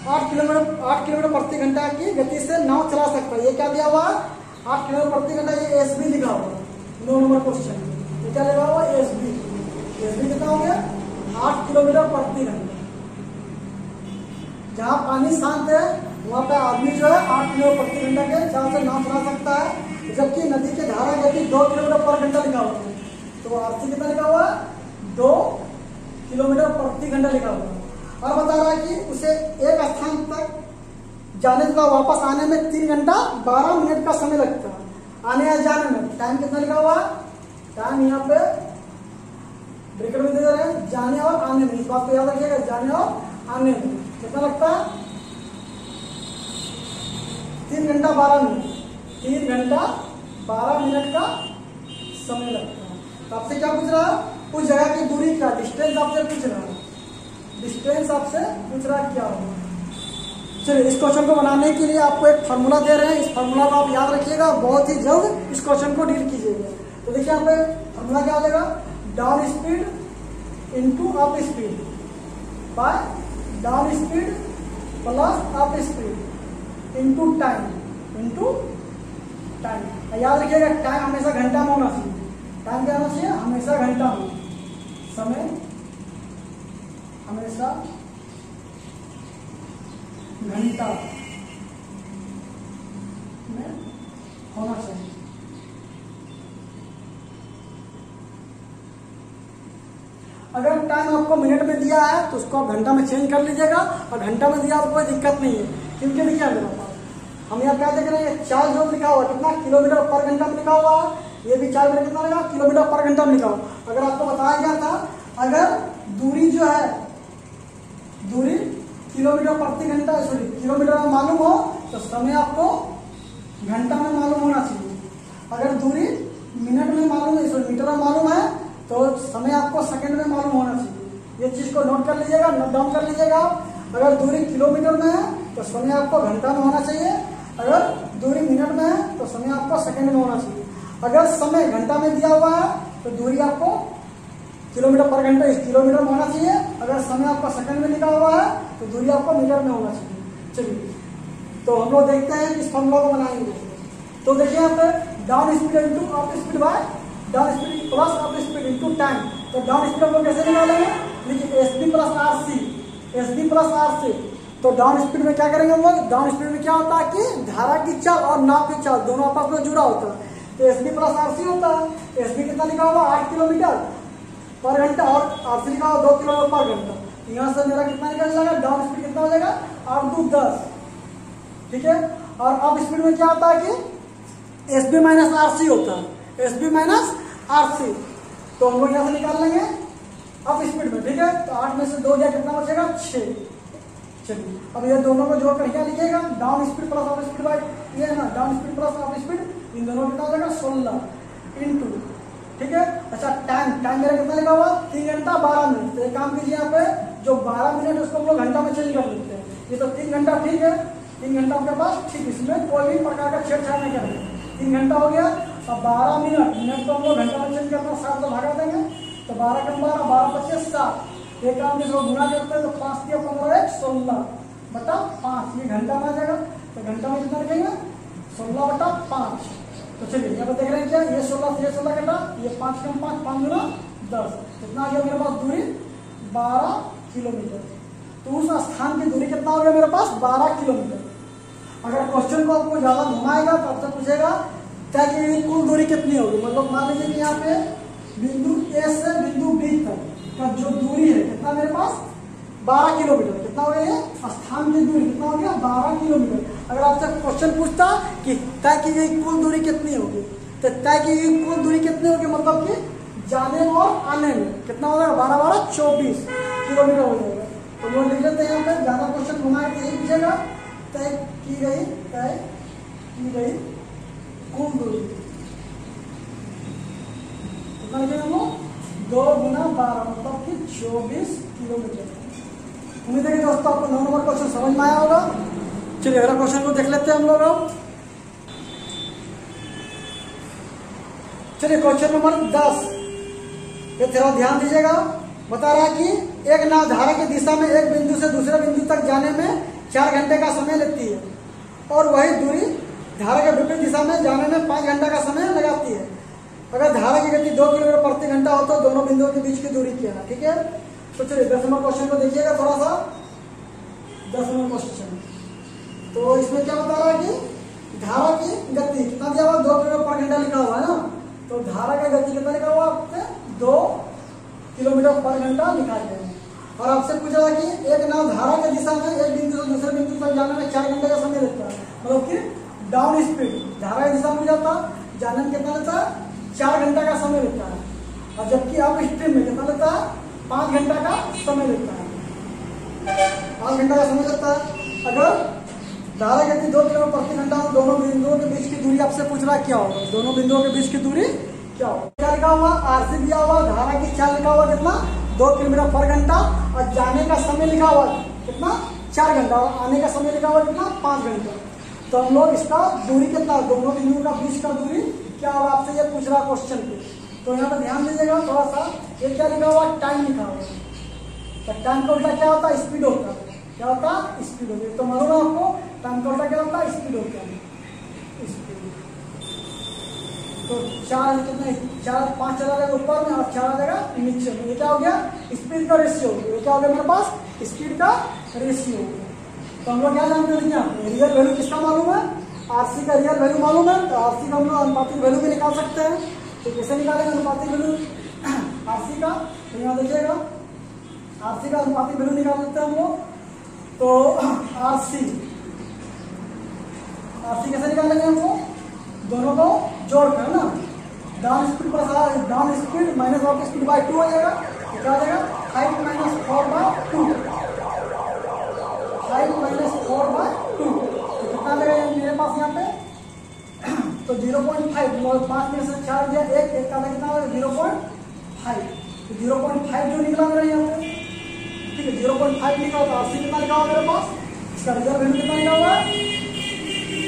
8 किलोमीटर प्रति घंटा की गति से नाव चला सकता है। ये क्या दिया हुआ 8 किलोमीटर प्रति घंटा, ये एस बी लिखा हुआ 9 नंबर क्वेश्चन। ये क्या लिखा हुआ एस बी कितना हो गया 8 किलोमीटर प्रति घंटा। जहाँ पानी शांत है वहाँ पे आदमी जो है 8 किलोमीटर प्रति घंटा के चाल से नाव चला सकता है, जबकि नदी के धारा गति 2 किलोमीटर पर घंटा लिखा हुआ है। तो आरसी कितना लिखा हुआ 2 किलोमीटर प्रति घंटा लिखा हुआ है। और बता रहा है कि उसे एक स्थान तक जाने तथा वापस आने में 3 घंटा 12 मिनट का समय लगता है। आने या जाने में टाइम कितना लिखा हुआ है, टाइम यहाँ पे ब्रेकेट में दे रहे हैं, जाने और आने में, इस बात को याद रखिएगा, जाने और आने में कितना लगता है 3 घंटा 12 मिनट, 3 घंटा 12 मिनट का समय लगता है। तो आपसे क्या पूछ रहा है, उस जगह की दूरी क्या, डिस्टेंस आपसे पूछ रहा है, डिस्टेंस आपसे पूछ रहा है क्या होगा। चलिए इस क्वेश्चन को बनाने के लिए आपको एक फार्मूला दे रहे हैं, इस फार्मूला को आप याद रखिएगा, बहुत ही जल्द इस क्वेश्चन को डील कीजिएगा। तो देखिए यहाँ पे फार्मूला क्या हो जाएगा, down speed into up speed by down speed plus up speed into time. याद रखिएगा टाइम हमेशा घंटा में होना चाहिए, टाइम क्या होना चाहिए हमेशा घंटा में, समय हमेशा घंटा में होना चाहिए। अगर टाइम आपको मिनट में दिया है तो उसको आप घंटा में चेंज कर लीजिएगा, और घंटा में दिया तो कोई दिक्कत नहीं है, क्योंकि देखिए मेरे पास हम यहाँ क्या देख रहे हैं, चार्ज जो लिखा हुआ कितना किलोमीटर पर घंटा में लिखा हुआ है, ये भी चार्ज कितना लगा किलोमीटर पर घंटा में लिखा हुआ। अगर आपको बताया गया था अगर दूरी जो है दूरी किलोमीटर प्रति घंटा सॉरी किलोमीटर में मालूम हो तो समय आपको घंटा में मालूम होना चाहिए। अगर दूरी मिनट में मालूम है सॉरी मीटर में मालूम है तो समय आपको सेकंड में मालूम होना चाहिए। ये चीज को नोट कर लीजिएगा, नोट डाउन कर लीजिएगा। अगर दूरी किलोमीटर में है तो समय आपको घंटा में होना चाहिए, अगर दूरी मिनट में है तो समय आपको सेकंड में होना चाहिए। अगर समय घंटा में दिया हुआ है तो दूरी आपको किलोमीटर पर घंटा इस किलोमीटर में होना चाहिए, अगर समय आपका सेकंड में लिखा हुआ है तो दूरी आपको मीटर में होना चाहिए। चलिए तो हम लोग देखते हैं इस फॉर्मूला को बनाएंगे। तो देखिए यहाँ पे down speed into up speed by down speed plus up speed into time. तो डाउन स्पीड हम लोग कैसे निकालेंगे, देखिए S B plus R C. तो डाउन स्पीड में क्या करेंगे हम लोग, डाउन स्पीड में क्या होता है कि धारा की चाल और नाव की चाल दोनों आपस में जुड़ा होता है, तो S B plus R C होता है। एस बी कितना लिखा हुआ 8 किलोमीटर पर घंटा और आर सी लिखा हुआ 2 किलोमीटर पर घंटा। यहाँ से मेरा कितना निकल जाएगा, डाउन स्पीड कितना हो जाएगा 8 2 10, ठीक है। और अप स्पीड में क्या होता है कि S B minus R C होता है, S B minus R C. तो हम लोग यहाँ से निकाल लेंगे अप स्पीड में, ठीक है। तो 8 में से 2 गया कितना बचेगा 6। चलिए अब ये दोनों को जोड़ कर क्या लिखिएगा, down speed plus up speed by ये है ना down speed plus up speed, इन दोनों कितना हो जाएगा 16 इंटू, ठीक है। अच्छा टाइम मेरा कितना लिखा हुआ 3 घंटा 12 मिनट। तो एक काम कीजिए यहाँ पे जो 12 मिनट उसको हम लोग घंटा में चेंज कर लेते हैं। ये तो 3 घंटा ठीक है, 3 घंटा आपके पास ठीक, इसमें कोई भी प्रकार का छेड़छाड़ नहीं करेंगे। 3 घंटा हो गया। अब 12 मिनट तो हम लोग घंटा में चेंज करना 7 से भागा देंगे, तो 12 कम 12, 12 25 7, एक काम जिसको गुना करते हैं तो 5 दिया 15 1 16 बटा 5, ये घंटा में आ जाएगा। तो घंटा में कितना लिखेंगे 16 बटा 5। तो चलिए यहाँ पर देख रहे हैं क्या, ये 16 से 16 घंटा, ये 5 कम 5, 5 गुना 10, कितना आ गया मेरे पास दूरी 12 किलोमीटर। तो उस स्थान की दूरी कितना हो गया मेरे पास 12 किलोमीटर। अगर क्वेश्चन को आपको ज्यादा घुमाएगा तो आपसे पूछेगा क्या कि कुल दूरी कितनी होगी। मतलब मान लीजिए कि यहाँ पे बिंदु ए से बिंदु बी तक का जो दूरी है कितना मेरे पास 12 किलोमीटर। कितना हो गया ये स्थान की दूरी कितना हो गया 12 किलोमीटर। अगर आपसे क्वेश्चन पूछता कि तय की गई कुल दूरी कितनी होगी, तो तय की गई कुल दूरी कितनी होगी मतलब कि जाने और आने में कितना हो जाएगा 12 12 24 किलोमीटर हो जाएगा। तो वो लिख लेते हैं यहाँ पे, ज्यादा क्वेश्चन घुमाए तो यही पूछेगा तय की गई कुल दूरी कितना लिखेंगे हम लोग 2 गुना 12 मतलब कि 24 किलोमीटर। उम्मीद है कि दोस्तों आपको 9 नंबर क्वेश्चन समझ में आया होगा। चलिए अगला क्वेश्चन को देख लेते हैं हम लोग। अब चलिए क्वेश्चन नंबर 10, ये थोड़ा ध्यान दीजिएगा। बता रहा है कि एक नाव धारा की दिशा में एक बिंदु से दूसरे बिंदु तक जाने में 4 घंटे का समय लेती है और वही दूरी धारा के विपरीत दिशा में जाने में 5 घंटा का समय लगाती है। अगर धारा की गति 2 किलोमीटर प्रति घंटा हो तो दोनों बिंदुओं के बीच की दूरी क्या है। ठीक है, तो चलिए 10 नंबर क्वेश्चन को देखिएगा थोड़ा सा। 10 नंबर क्वेश्चन, तो इसमें क्या बता रहा है कि धारा की गति कितना दिया हुआ 2 किलोमीटर पर घंटा लिखा हुआ है ना। तो धारा की गति कितना लिखा हुआ आपसे 2 किलोमीटर पर घंटा लिखा गया है। और आपसे पूछा था कि एक नाव धारा के दिशा में एक बिंदु से दूसरे बिंदु तक जाने में 4 घंटे का समय लगता है। मतलब कि डाउन स्पीड धारा की दिशा में जाता जाने में कितना लगता है 4 घंटा का समय लगता है, और जबकि अप स्ट्रीम में कितना लगता है 5 घंटा का समय लगता है। 5 घंटा का समय लगता है। अगर धारा गति 2 किलोमीटर प्रति घंटा हो, दोनों बिंदुओं के बीच की दूरी आपसे पूछ रहा है क्या होगा, दोनों बिंदुओं के बीच की दूरी क्या होगा। क्या लिखा हुआ आरसी दिया हुआ, धारा की चाल लिखा हुआ कितना 2 किलोमीटर पर घंटा, और जाने का समय लिखा हुआ कितना 4 घंटा, और आने का समय लिखा हुआ कितना 5 घंटा। तो हम लोग इसका दूरी कितना, दोनों बिंदुओं का बीच का दूरी क्या होगा आपसे ये पूछ रहा क्वेश्चन पे। तो यहाँ पर ध्यान दीजिएगा थोड़ा सा, ये क्या लिखा हुआ टाइम लिखा हुआ है। तो टाइम का उल्टा क्या होता है स्पीड होता है। क्या होता है स्पीड होती है। तो मालूम है आपको टाइम का उल्टा क्या होता है स्पीड होता है। स्पीड तो 4 कितना 4 5 चला जाएगा ऊपर में और 4 आ जाएगा नीचे में। ये क्या हो गया स्पीड का रेशियो हो गया। ये क्या हो गया मेरे पास स्पीड का रेशियो हो गया। तो हम लोग क्या जानते हैं क्या रियल वैल्यू किसका मालूम है आरसी का रियल वैल्यू मालूम है। तो आरसी का हम लोग अनुपातिक वैल्यू भी निकाल सकते हैं। तो कैसे निकालेंगे अनुपातिक वैल्यू आरसी का, तो यहाँ देखिएगा आरसी का अनुपातिक वैल्यू निकाल सकते हैं हम लोग। तो आरसी कैसे निकालेंगे हमको दोनों को जोड़कर ना, down speed plus down speed minus up speed bye 2 हो जाएगा। तो क्या हो जाएगा 5 माइनस 4 बाय 2, 5 माइनस 4 बाय 2। तो कितना लगेगा मेरे पास यहाँ पे तो 0.5 5 में से 4 दिया 1 का कितना होगा 0.5। तो 0.5 जो निकला मेरा यहाँ पे ठीक है 0.5 लिखा होगा। आरसी कितना लिखा हुआ मेरे पास, इसका रियल वैल्यू कितना लिखा हुआ है,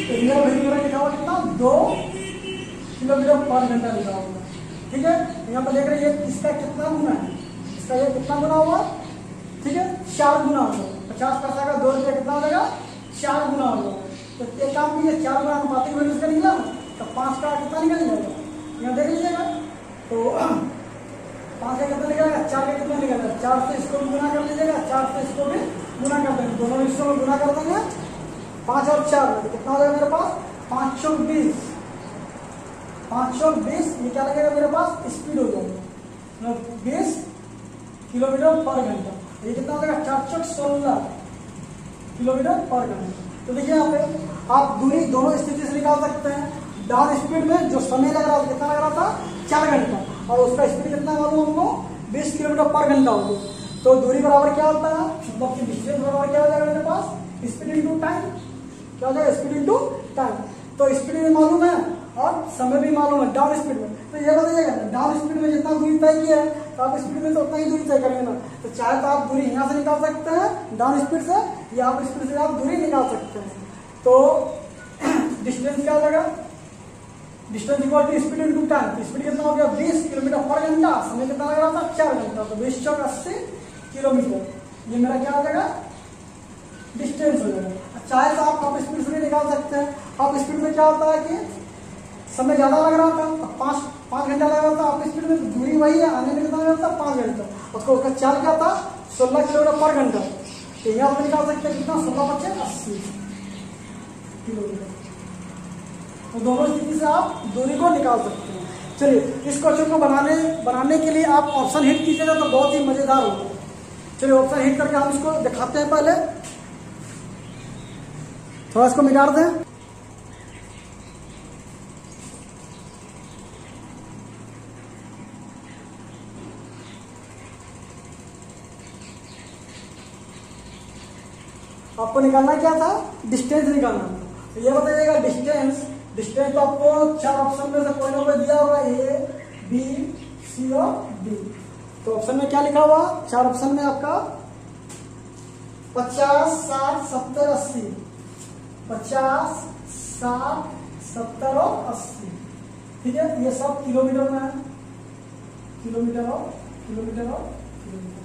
रियल वैल्यू मेरा लिखा हुआ कितना 2 किलोमीटर पर घंटा लिखा होगा। ठीक है यहाँ पर देख रहे हैं इसका कितना गुना है, इसका ये कितना गुना होगा ठीक है 4 गुना होगा। 50 पैसा का 2 रुपया कितना हो जाएगा 4 गुना होगा। तो एक काम कीजिए 4 गुना अनुपातिक वैल्यू इसका निकला तो 5 का कितना निकल जाएगा यहाँ देख लीजिएगा। तो 5 का कितना निकलेगा 4 का कितना निकलेगा 4 से इसको भी गुना कर लीजिएगा, 4 से इसको भी गुना कर देंगे, दोनों हिस्सों में गुना कर देंगे 5 और 4 तो कितना हो जाएगा मेरे पास 520। 520 ये क्या लगेगा मेरे पास स्पीड हो जाएगा 20 किलोमीटर पर घंटा। ये कितना हो जाएगा 416 किलोमीटर पर घंटा। तो देखिए यहाँ पे आप दूरी दोनों स्थिति से निकाल सकते हैं। डाउन स्पीड में जो समय लग रहा था कितना लग रहा था 4 घंटा, और उसका स्पीड कितना मालूम हमको 20 किलोमीटर पर घंटा होगा। तो दूरी बराबर क्या होता है मतलब कि डिस्टेंस बराबर क्या हो जाएगा मेरे पास स्पीड इंटू टाइम। क्या हो जाएगा स्पीड इंटू टाइम। तो स्पीड भी मालूम है और समय भी मालूम है डाउन स्पीड में। तो ये बताइएगा डाउन स्पीड में जितना दूरी तय किया है तो आप स्पीड में तो उतना ही दूरी तय करेंगे ना। तो चाहे तो आप दूरी यहाँ से निकाल सकते हैं डाउन स्पीड से, या आप स्पीड से आप दूरी निकाल सकते हैं। तो डिस्टेंस क्या हो जाएगा, distance equal to speed into time. Speed कितना हो गया 20 किलोमीटर पर घंटा, समय कितना लग रहा था 4 घंटा, तो 20 चौक 80 किलोमीटर, ये मेरा क्या हो जाएगा डिस्टेंस हो जाएगा। चाहे तो आप स्पीड से भी निकाल सकते हैं। आप स्पीड में क्या होता है कि समय ज्यादा लग रहा था, अब 5 घंटा लग रहा था, आप स्पीड में दूरी वही है, आने में कितना लग रहा था 5 घंटा, उसका चाल क्या था 16 किलोमीटर पर घंटा। तो यहाँ पर निकाल सकते हैं कितना 16×5 = 80 किलोमीटर। तो दोनों स्थिति से आप दूरी को निकाल सकते हैं। चलिए इस क्वेश्चन को बनाने के लिए आप ऑप्शन हिट कीजिएगा तो बहुत ही मजेदार होगा। चलिए ऑप्शन हिट करके हम इसको दिखाते हैं। पहले थोड़ा इसको मिटा दें। आपको निकालना क्या था, डिस्टेंस निकालना था। तो ये बताइएगा डिस्टेंस तो आपको 4 ऑप्शन में से कोई ना कोई दिया होगा, A, B, C और D। तो ऑप्शन में क्या लिखा हुआ, 4 ऑप्शन में आपका 50, 60, 70, 80, 50, 60, 70 और 80। ठीक है, ये सब किलोमीटर में है, किलोमीटर और किलोमीटर और किलोमीटर।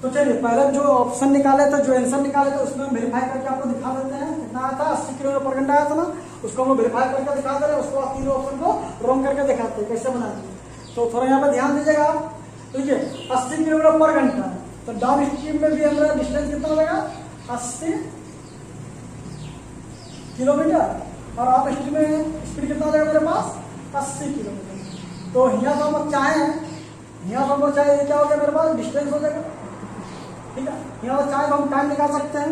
तो चलिए पहले जो ऑप्शन निकाले थे, जो आंसर निकाले थे, उसमें हम वेरीफाई करके आपको दिखा देते हैं। कितना आया था 80 किलोमीटर पर घंटा आया था ना, उसको हम वेरीफाई करके दिखा दे रहे हैं। उसको बाद तीनों ऑप्शन को रॉन्ग करके दिखाते हैं कैसे बनाते हैं। तो थोड़ा यहाँ पे ध्यान दीजिएगा। देखिए 80 किलोमीटर पर घंटा, तो डाउन स्ट्रीम में भी हमारा डिस्टेंस कितना हो जाएगा 80 किलोमीटर, और आप स्ट्रीम में स्पीड कितना हो जाएगा मेरे पास 80 किलोमीटर। तो यहाँ तो हम चाहें, यहाँ तो हम चाहे क्या हो गया मेरे पास डिस्टेंस हो जाएगा। ठीक है, यहाँ पर चाहे तो हम टाइम निकाल सकते हैं।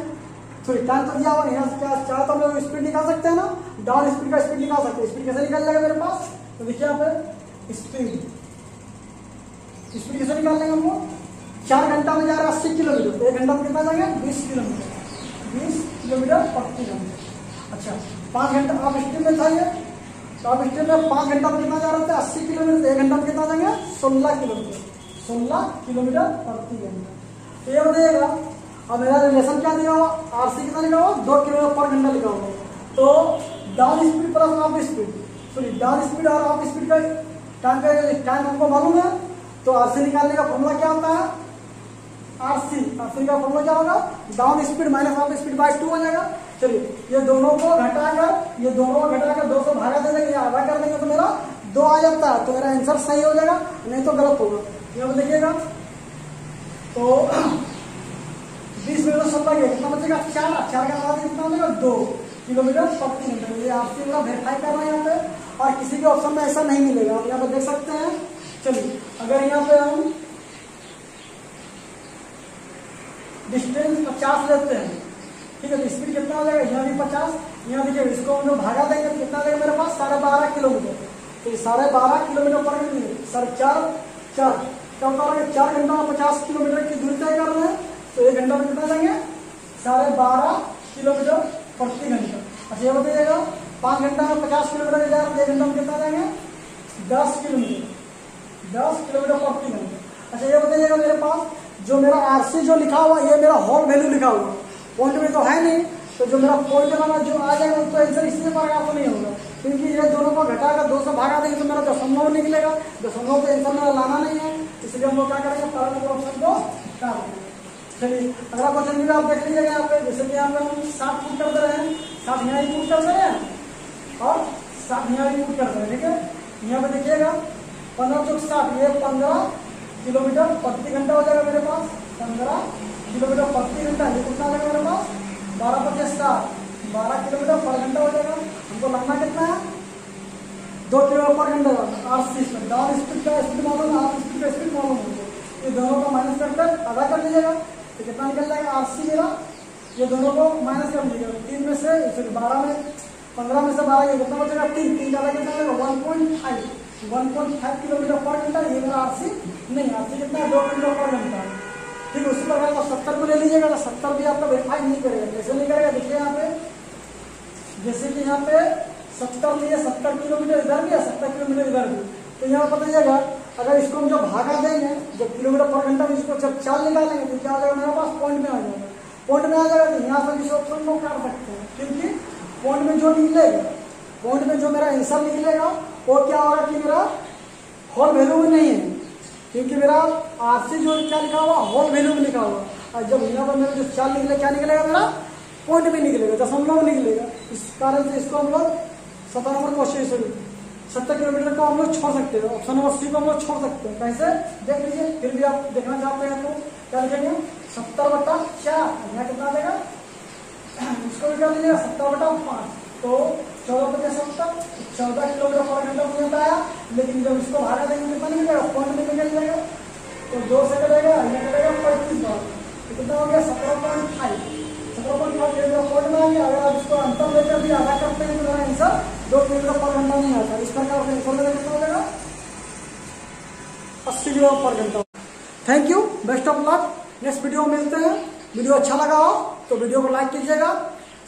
तो टाइम तो दिया हुआ, यहाँ से क्या चाहे तो हम लोग स्पीड निकाल सकते हैं ना, डाउन स्पीड का स्पीड निकाल सकते हैं। स्पीड कैसे निकल जाएगा मेरे पास, तो देखिए यहाँ पे स्पीड कैसे निकाल लेंगे हम लोग। 4 घंटा में जा रहा है 80 किलोमीटर, तो 1 घंटा में कितना जाएंगे 20 किलोमीटर, 20 किलोमीटर प्रति घंटा। अच्छा 5 घंटा आप स्पीड में था, ये तो आप स्पीड में 5 घंटा में कितना जा रहा था 80 किलोमीटर, 1 घंटा में कितना जाएंगे 16 किलोमीटर, 16 किलोमीटर प्रति घंटा। तो ये बताइएगा अब मेरा रिलेशन क्या दिया हुआ, आरसी कितना लिखा हुआ 2 किलोमीटर पर घंटा लिखा हुआ। तो down speed plus up speed, sorry down speed और अप स्पीड का टाइम हमको मालूम है। तो आरसी निकालने का फॉर्मूला क्या होता है, आरसी का फॉर्मूला क्या होगा, down speed minus up speed bye 2 हो जाएगा। चलिए ये दोनों को घटाकर 2 से भागा दे देंगे, आधा कर देंगे तो मेरा 2 आ जाता है। तो मेरा आंसर सही हो जाएगा, नहीं तो गलत होगा। ये देखिएगा तो 20 में 16 गया, कितना बचेगा 4 का आधा कितना बचेगा 2 किलोमीटर प्रति घंटा। ये आपसे पूरा वेरीफाई कर रहे हैं यहाँ पे, और किसी के ऑप्शन में ऐसा नहीं मिलेगा, आप यहाँ पे देख सकते हैं। चलिए अगर यहाँ पे हम डिस्टेंस 50 लेते हैं, ठीक है, तो स्पीड कितना हो जाएगा, यहाँ भी 50, यहाँ देखिए इसको हम लोग भागा देंगे तो कितना देगा मेरे पास 12.5 किलोमीटर। तो 12.5 किलोमीटर पर घंटे, 4 क्या होता है 4 घंटा में 50 किलोमीटर की दूरी तय कर रहे हैं, तो 1 घंटा में कितना जाएंगे 12.5 किलोमीटर प्रति घंटा। अच्छा ये बताइएगा 5 घंटा में 50 किलोमीटर जा रहे हैं, 1 घंटा में कितना जाएंगे 10 किलोमीटर प्रति घंटा। अच्छा ये बताइएगा मेरे पास जो मेरा आरसी जो लिखा हुआ, ये मेरा होल वैल्यू लिखा हुआ, पॉइंट में तो है नहीं। तो जो मेरा पॉइंट वाला जो आ जाएगा उसको आंसर इससे प्रकार तो नहीं होगा, क्योंकि ये दोनों को घटाकर 2 से भागा देंगे तो मेरा दशमलव निकलेगा। दशमलव पे आंसर मेरा लाना नहीं है, इसलिए हम लोग क्या करेंगे पहले नंबर ऑप्शन को हटा देंगे। चलिए अगला क्वेश्चन भी आप देख लीजिएगा यहाँ पे, जैसे कि यहाँ पे हम 60 पुट कर दे रहे हैं, 60 यहाँ पुट कर दे रहे हैं और 60 यहाँ पुट कर दे रहे हैं। ठीक है, यहाँ पे देखिएगा 15 चौक 60, ये 15 किलोमीटर प्रति घंटा हो जाएगा मेरे पास, 15 किलोमीटर प्रति घंटा। ये कितना आ जाएगा मेरे पास 12 किलोमीटर पर घंटा हो जाएगा। हमको लगना कितना है 2 किलोमीटर पर घंटा। आरसी में डाउन स्पीड का स्पीड मालूम है, आप स्पीड का स्पीड मालूम है, ये दोनों को माइनस करके आधा कर लीजिएगा तो कितना निकल जाएगा आरसी मेरा। ये दोनों को माइनस कर लीजिएगा, 3 में से 12 में 15 में से 12 कितना बचेगा 3 ज़्यादा कितना जाएगा 1.5 किलोमीटर पर घंटा। ये मेरा आरसी नहीं, आरसी कितना है 2 किलोमीटर पर घंटा। ठीक है, उसी प्रकार का 70 को ले लीजिएगा तो 70 भी आपका वेरीफाई नहीं करेगा। कैसे नहीं करेगा, देखिए यहाँ पे जैसे कि यहाँ पे 70 लिए 70 किलोमीटर इधर भी है, 70 किलोमीटर इधर भी। तो यहाँ पता चलेगा अगर इसको हम जब भागा देंगे, जब किलोमीटर पर घंटा में इसको जब चाल निकालेंगे तो क्या हो जाएगा, मेरे पास पॉइंट में आ जाएगा। पॉइंट में आ जाएगा तो यहाँ से इस ऑप्शन को काट सकते हैं, क्योंकि पॉइंट में जो निकलेगा, पॉइंट में जो मेरा आंसर निकलेगा वो क्या होगा कि मेरा होल वैल्यू में नहीं है, क्योंकि मेरा आरसी जो क्या लिखा हुआ होल वैल्यू में लिखा हुआ। और जब यहाँ पर मेरा जो चाल निकले क्या निकलेगा, मेरा पॉइंट में निकलेगा, दशमलव निकलेगा। इस कारण से इसको हम लोग 17 नंबर क्वेश्चन 70 किलोमीटर को हम लोग छोड़ सकते हैं, ऑप्शन नंबर सी को हम लोग छोड़ सकते हैं। कैसे देख लीजिए, फिर भी आप देखना चाहते हैं तो क्या लिखेंगे 70/4, यहाँ कितना देगा, इसको भी क्या लीजिएगा 70/5, तो 14/70, 14 किलोमीटर पर घंटा मिलता है। लेकिन जब इसको भागा देंगे कितना निकलेगा, पॉइंट में निकल जाएगा, तो 2 से करेगा, यहाँ करेगा 35 बार, तो कितना हो गया 17.5। 17.5 पॉइंट में आ गया। अगर आप इसको अंतर लेकर भी आधा करते हैं तो मेरा आंसर 2 किलोमीटर पर घंटा नहीं आता। इस प्रकार से आंसर लेकर कितना हो जाएगा 80 किलोमीटर पर घंटा। Thank you, best of luck, next video में मिलते हैं। वीडियो अच्छा लगा हो तो वीडियो को लाइक कीजिएगा,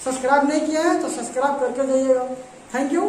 सब्सक्राइब नहीं किए हैं तो सब्सक्राइब करके जाइएगा। Thank you.